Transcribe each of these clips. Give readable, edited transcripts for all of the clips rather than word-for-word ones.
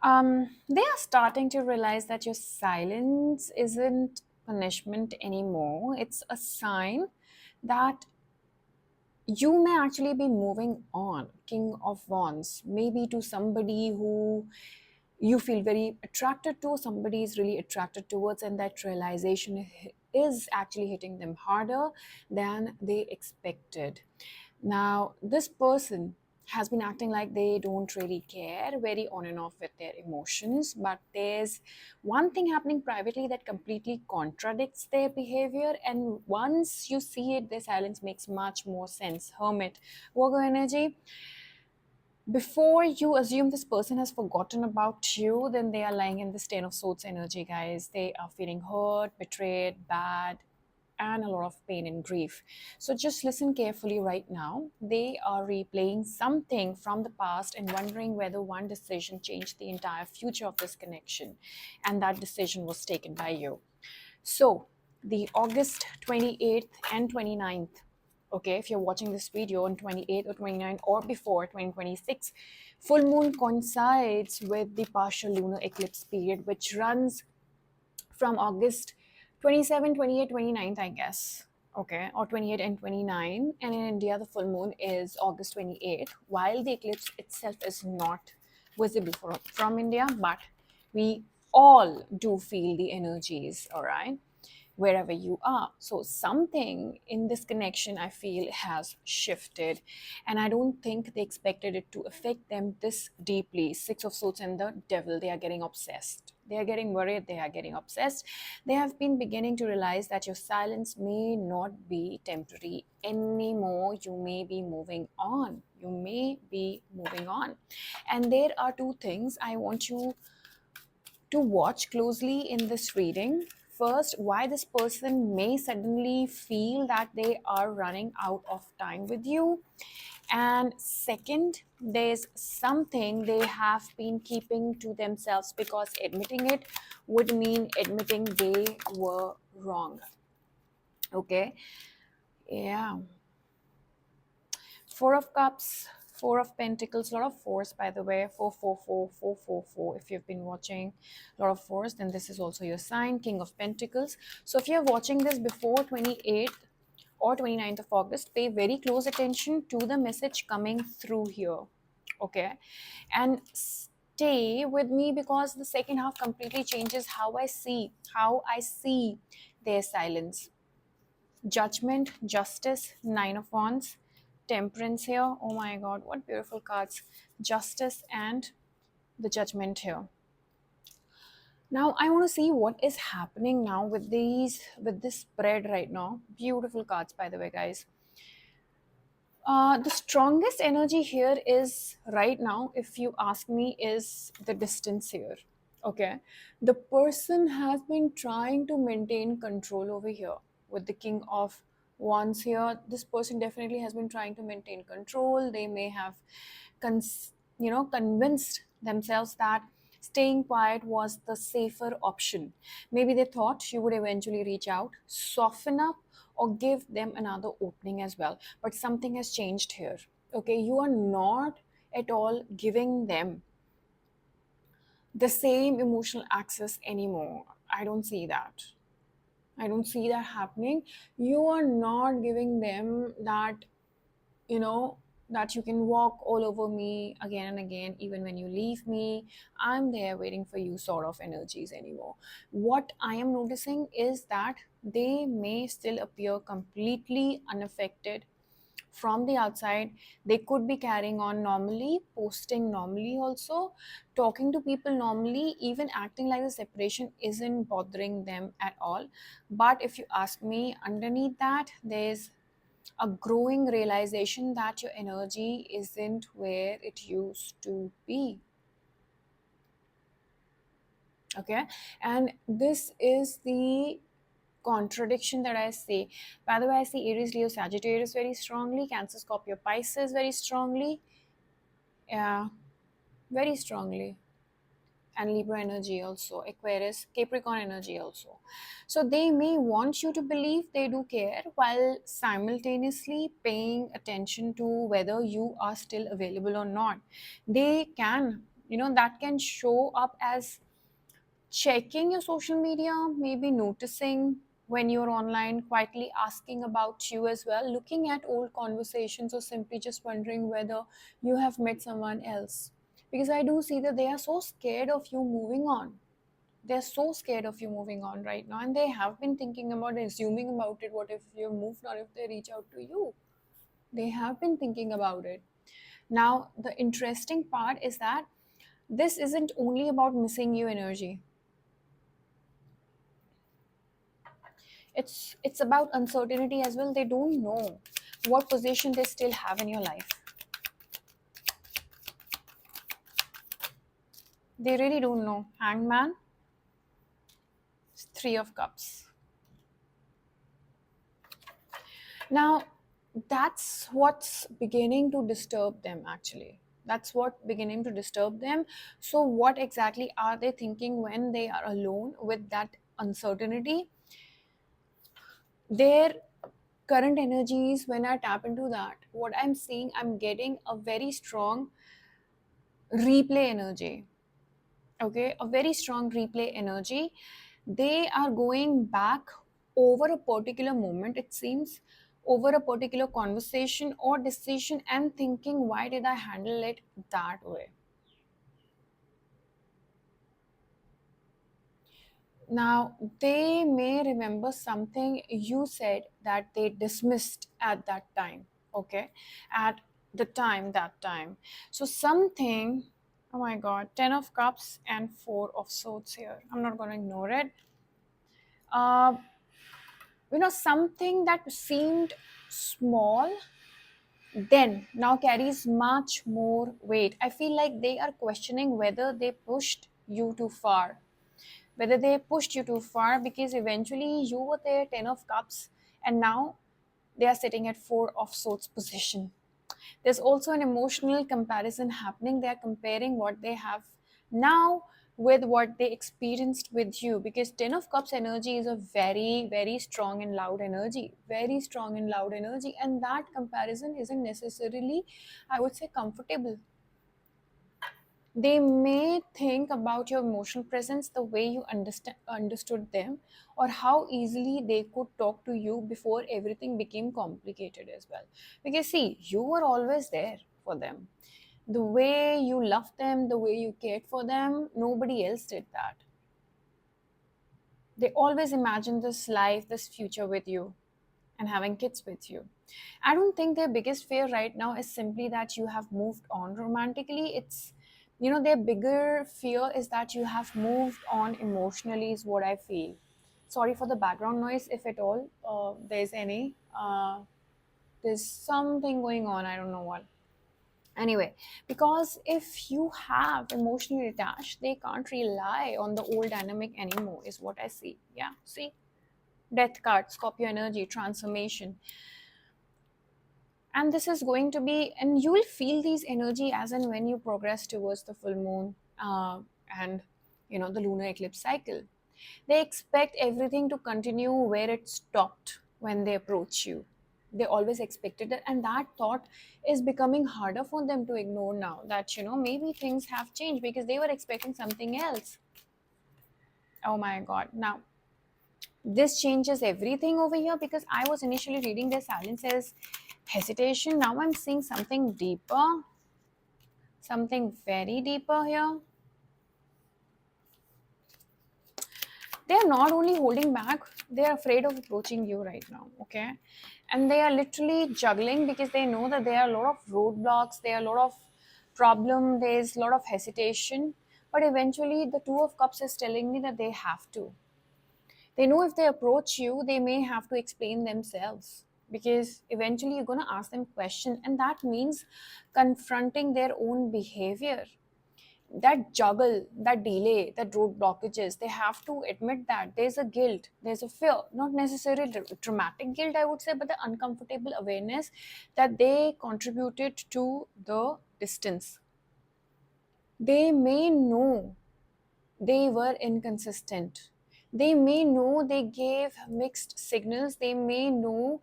They are starting to realize that your silence isn't punishment anymore. It's a sign that you may actually be moving on. King of Wands, maybe to somebody who you feel very attracted to, somebody is really attracted towards, and that realization is actually hitting them harder than they expected. Now, this person has been acting like they don't really care, very on and off with their emotions, but there's one thing happening privately that completely contradicts their behavior, and once you see it, their silence makes much more sense. Hermit, Virgo energy. Before you assume this person has forgotten about you, then they are lying in this Ten of Swords energy, guys. They are feeling hurt, betrayed, bad, and a lot of pain and grief. So just listen carefully right now. They are replaying something from the past and wondering whether one decision changed the entire future of this connection, and that decision was taken by you. So the August 28th and 29th, okay, if you're watching this video on 28th or 29th or before 2026, full moon coincides with the partial lunar eclipse period, which runs from August 27, 28, 29th, I guess. Okay, or 28 and 29. And in India, the full moon is August 28th, while the eclipse itself is not visible from India, but we all do feel the energies, all right, wherever you are. So something in this connection, I feel, has shifted, and I don't think they expected it to affect them this deeply. Six of Swords and the Devil, they are getting obsessed. They are getting worried. They are getting obsessed. They have been beginning to realize that your silence may not be temporary anymore. You may be moving on. You may be moving on. And there are two things I want you to watch closely in this reading. First, why this person may suddenly feel that they are running out of time with you. And second, there's something they have been keeping to themselves, because admitting it would mean admitting they were wrong. Okay? Yeah. Four of Cups, Four of Pentacles, a lot of fours, by the way. 444, if you've been watching a lot of fours, then this is also your sign. King of Pentacles. So if you're watching this before 28th or 29th of August, pay very close attention to the message coming through here. Okay? And stay with me, because the second half completely changes how I see their silence. Judgment, Justice, Nine of Wands, Temperance here. Oh my god, what beautiful cards. Justice and the Judgment here. Now I want to see what is happening now with this spread right now. Beautiful cards, by the way, guys. The strongest energy here is right now, if you ask me, is the distance here. Okay, the person has been trying to maintain control over here with the King of Wands here. This person definitely has been trying to maintain control. They may have convinced themselves that staying quiet was the safer option. Maybe they thought you would eventually reach out, soften up, or give them another opening as well. But something has changed here. Okay, you are not at all giving them the same emotional access anymore. I don't see that. I don't see that happening. You are not giving them that, you know, that you can walk all over me again and again, even when you leave me. I'm there waiting for you sort of energies anymore. What I am noticing is that they may still appear completely unaffected from the outside. They could be carrying on normally, posting normally, also talking to people normally, even acting like the separation isn't bothering them at all. But if you ask me, underneath that, there's a growing realization that your energy isn't where it used to be. Okay, and this is the contradiction that I see. By the way, I see Aries, Leo, Sagittarius very strongly, Cancer, Scorpio, Pisces very strongly. Yeah, very strongly. And Libra energy also, Aquarius, Capricorn energy also. So they may want you to believe they do care, while simultaneously paying attention to whether you are still available or not. They can That can show up as checking your social media, maybe noticing when you're online, quietly asking about you as well, looking at old conversations, or simply just wondering whether you have met someone else. Because I do see that they are so scared of you moving on. They're so scared of you moving on right now, and they have been thinking about assuming about it. What if you've moved on, if they reach out to you? They have been thinking about it. Now, the interesting part is that this isn't only about missing you energy. It's about uncertainty as well. They don't know what position they still have in your life. They really don't know. Hangman, Three of Cups. Now, that's what's beginning to disturb them, actually. That's what beginning to disturb them. So what exactly are they thinking when they are alone with that uncertainty? Their current energies, when I tap into that, what I'm seeing, I'm getting a very strong replay energy. Okay, a very strong replay energy. They are going back over a particular moment, it seems, over a particular conversation or decision, and thinking, why did I handle it that way? Now, they may remember something you said that they dismissed at that time, okay? At the time, that time. So, something, oh my god, 10 of Cups and 4 of Swords here. I'm not going to ignore it. Uh, Something that seemed small then now carries much more weight. I feel like they are questioning whether they pushed you too far, whether they pushed you too far, because eventually you were there 10 of Cups, and now they are sitting at 4 of Swords position. There's also an emotional comparison happening. They're comparing what they have now with what they experienced with you, because 10 of Cups energy is a very, very strong and loud energy. Very strong and loud energy. And that comparison isn't necessarily, I would say, comfortable. They may think about your emotional presence, the way you understood them, or how easily they could talk to you before everything became complicated as well. Because see, you were always there for them. The way you loved them, the way you cared for them, nobody else did that. They always imagined this life, this future with you, and having kids with you. I don't think their biggest fear right now is simply that you have moved on romantically. It's, their bigger fear is that you have moved on emotionally, is what I feel. Sorry for the background noise, if at all there's any. There's something going on, I don't know what. Anyway, because if you have emotionally attached, they can't rely on the old dynamic anymore, is what I see. Yeah, see? Death card, Scorpio energy, transformation. And this is going to be, and you will feel these energy as and when you progress towards the full moon, and the lunar eclipse cycle. They expect everything to continue where it stopped when they approach you. They always expected it, and that thought is becoming harder for them to ignore now, that maybe things have changed, because they were expecting something else. Oh my god. Now this changes everything over here, because I was initially reading their silence as hesitation. Now I'm seeing something deeper, something very deeper here. They are not only holding back, they are afraid of approaching you right now, okay? And they are literally juggling, because they know that there are a lot of roadblocks, there are a lot of problem, there's a lot of hesitation. But eventually the Two of Cups is telling me that they have to. They know if they approach you, they may have to explain themselves, because eventually you're going to ask them questions, and that means confronting their own behavior. That juggle, that delay, that road blockages, they have to admit that there's a guilt, there's a fear, not necessarily dramatic guilt, I would say, but the uncomfortable awareness that they contributed to the distance. They may know they were inconsistent. They may know they gave mixed signals. They may know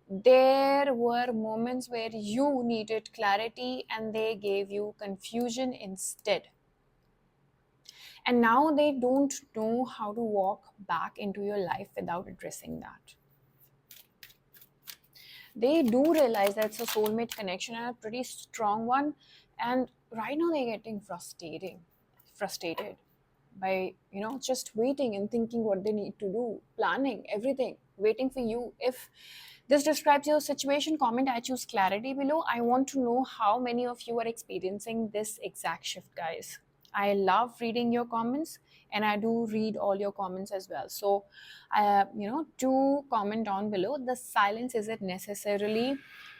there were moments where you needed clarity and they gave you confusion instead. And now they don't know how to walk back into your life without addressing that. They do realize that it's a soulmate connection and a pretty strong one. And right now they're getting frustrated by, just waiting and thinking what they need to do, planning everything, waiting for you. If this describes your situation, comment I choose clarity below. I want to know how many of you are experiencing this exact shift, guys. I love reading your comments, and I do read all your comments as well. So, do comment down below. The silence, is it necessarily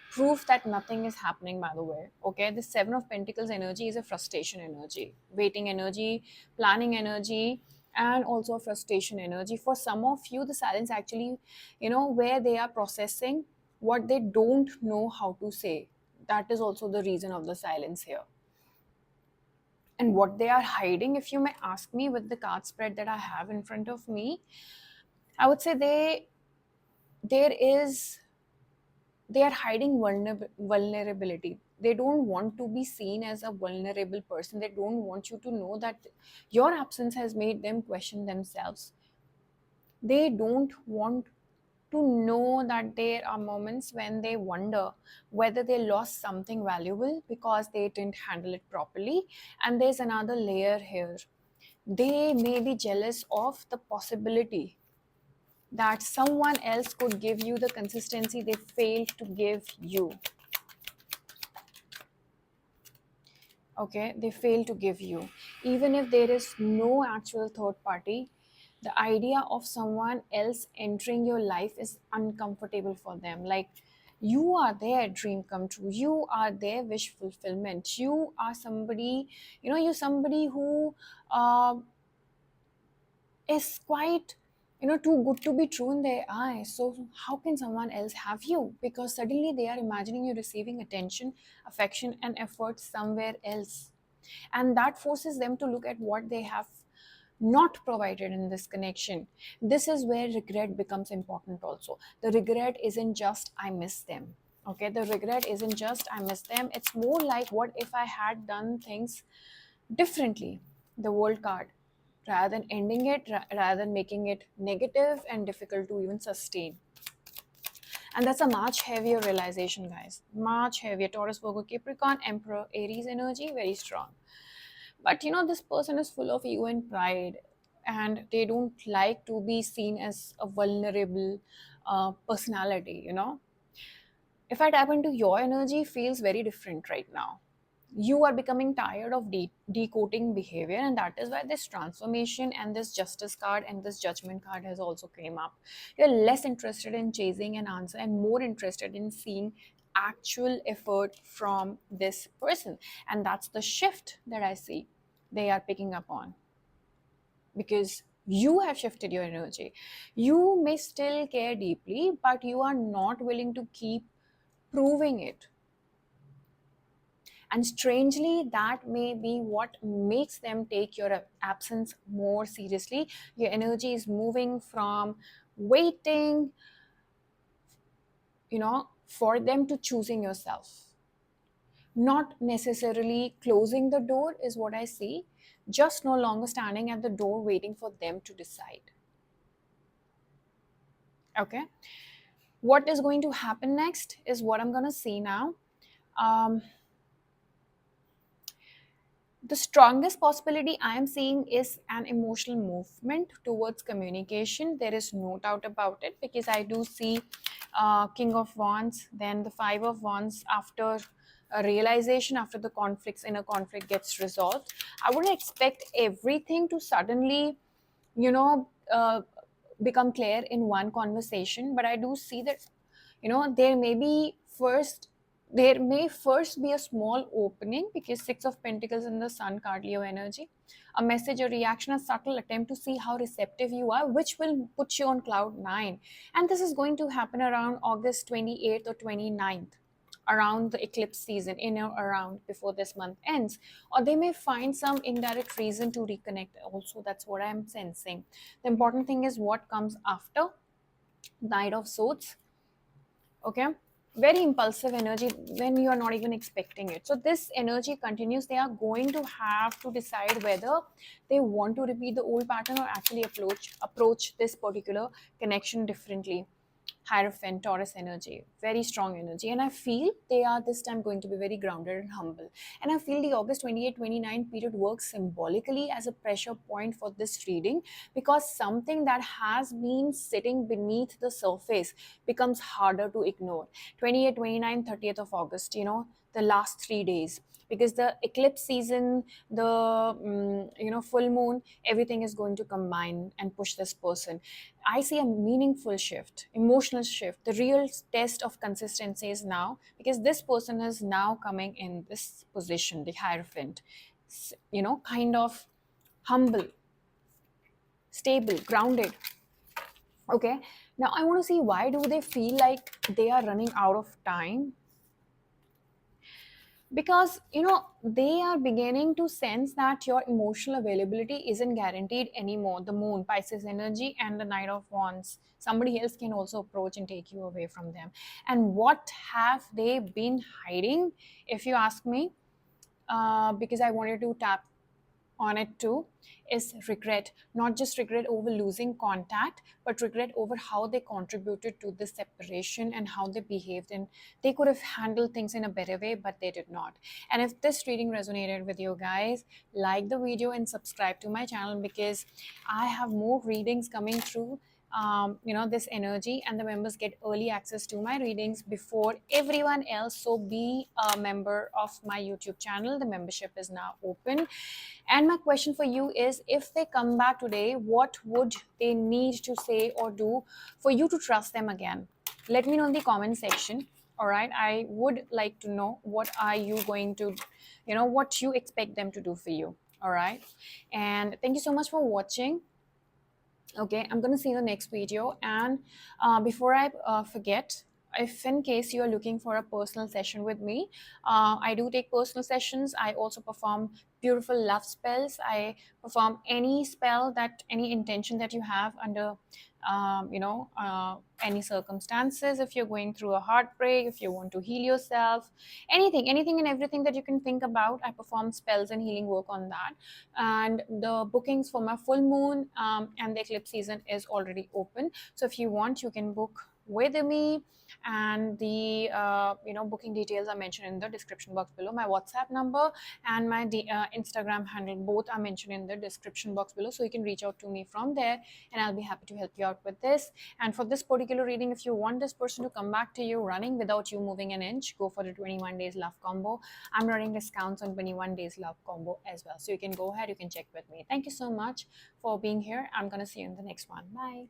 proof that nothing is happening, by the way? Okay, the Seven of Pentacles energy is a frustration energy, waiting energy, planning energy, and also a frustration energy. For some of you, the silence actually, where they are processing what they don't know how to say. That is also the reason of the silence here. And what they are hiding, if you may ask me, with the card spread that I have in front of me, I would say there is they are hiding vulnerability. They don't want to be seen as a vulnerable person. They don't want you to know that your absence has made them question themselves. They don't want to know that there are moments when they wonder whether they lost something valuable because they didn't handle it properly. And there's another layer here. They may be jealous of the possibility that someone else could give you the consistency they failed to give you. Okay, they fail to give you. Even if there is no actual third party, the idea of someone else entering your life is uncomfortable for them. Like, you are their dream come true, you are their wish fulfillment, you are somebody, you're somebody who uh, is quite, too good to be true in their eyes. So how can someone else have you? Because suddenly they are imagining you receiving attention, affection, and effort somewhere else. And that forces them to look at what they have not provided in this connection. This is where regret becomes important also. The regret isn't just I miss them. Okay, the regret isn't just I miss them. It's more like, what if I had done things differently? The world card. Rather than ending it, rather than making it negative and difficult to even sustain. And that's a much heavier realization, guys. Much heavier. Taurus, Virgo, Capricorn, Emperor, Aries energy, very strong. But this person is full of ego and pride, and they don't like to be seen as a vulnerable personality. If I tap into your energy, feels very different right now. You are becoming tired of decoding behavior, and that is why this transformation and this justice card and this judgment card has also came up. You're less interested in chasing an answer and more interested in seeing actual effort from this person. And that's the shift that I see they are picking up on, because you have shifted your energy. You may still care deeply, but you are not willing to keep proving it. And strangely, that may be what makes them take your absence more seriously. Your energy is moving from waiting, for them, to choosing yourself. Not necessarily closing the door is what I see, just no longer standing at the door waiting for them to decide. Okay. What is going to happen next is what I'm going to see now. Um, the strongest possibility I am seeing is an emotional movement towards communication. There is no doubt about it, because I do see King of Wands, then the Five of Wands after a realization, after the inner conflict gets resolved. I wouldn't expect everything to suddenly, you know, uh, become clear in one conversation, but I do see that, there may first be a small opening, because Six of Pentacles in the Sun card, Leo energy, a message, a reaction, a subtle attempt to see how receptive you are, which will put you on cloud nine. And this is going to happen around August 28th or 29th, around the eclipse season, in or around before this month ends. Or they may find some indirect reason to reconnect also. That's what I'm sensing. The important thing is what comes after Knight of Swords. Okay. very impulsive energy when you are not even expecting it. So this energy continues. They are going to have to decide whether they want to repeat the old pattern or actually approach this particular connection differently. Hierophant, Taurus energy, very strong energy. And I feel they are this time going to be very grounded and humble. And I feel the August 28-29 period works symbolically as a pressure point for this reading, because something that has been sitting beneath the surface becomes harder to ignore. 28, 29, 30th of August, the last 3 days, because the eclipse season, the full moon, everything is going to combine and push this person. I see a meaningful shift, emotional shift. The real test of consistency is now, because this person is now coming in this position, the Hierophant, kind of humble, stable, grounded. Okay, now I want to see, why do they feel like they are running out of time? Because they are beginning to sense that your emotional availability isn't guaranteed anymore. The moon, Pisces energy, and the Knight of Wands, somebody else can also approach and take you away from them. And what have they been hiding, if you ask me? Because I wanted to tap on it too, is regret. Not just regret over losing contact, but regret over how they contributed to the separation and how they behaved. And they could have handled things in a better way, but they did not. And if this reading resonated with you guys, like the video and subscribe to my channel, because I have more readings coming through. This energy, and the members get early access to my readings before everyone else. So be a member of my YouTube channel. The membership is now open. And my question for you is, if they come back today, what would they need to say or do for you to trust them again? Let me know in the comment section. All right. I would like to know, what are you going to, what you expect them to do for you. All right. And thank you so much for watching. Okay, I'm gonna see the next video. And before I forget, if in case you are looking for a personal session with me, I do take personal sessions. I also perform beautiful love spells. I perform any spell, that any intention that you have under any circumstances. If you're going through a heartbreak, if you want to heal yourself, anything and everything that you can think about, I perform spells and healing work on that. And the bookings for my full moon and the eclipse season is already open. So if you want, you can book with me, and the booking details are mentioned in the description box below. My WhatsApp number and my Instagram handle, both are mentioned in the description box below, so you can reach out to me from there, and I'll be happy to help you out with this. And for this particular reading, if you want this person to come back to you running without you moving an inch, go for the 21 days love combo. I'm running discounts on 21 days love combo as well, so you can go ahead, you can check with me. Thank you so much for being here. I'm gonna see you in the next one. Bye.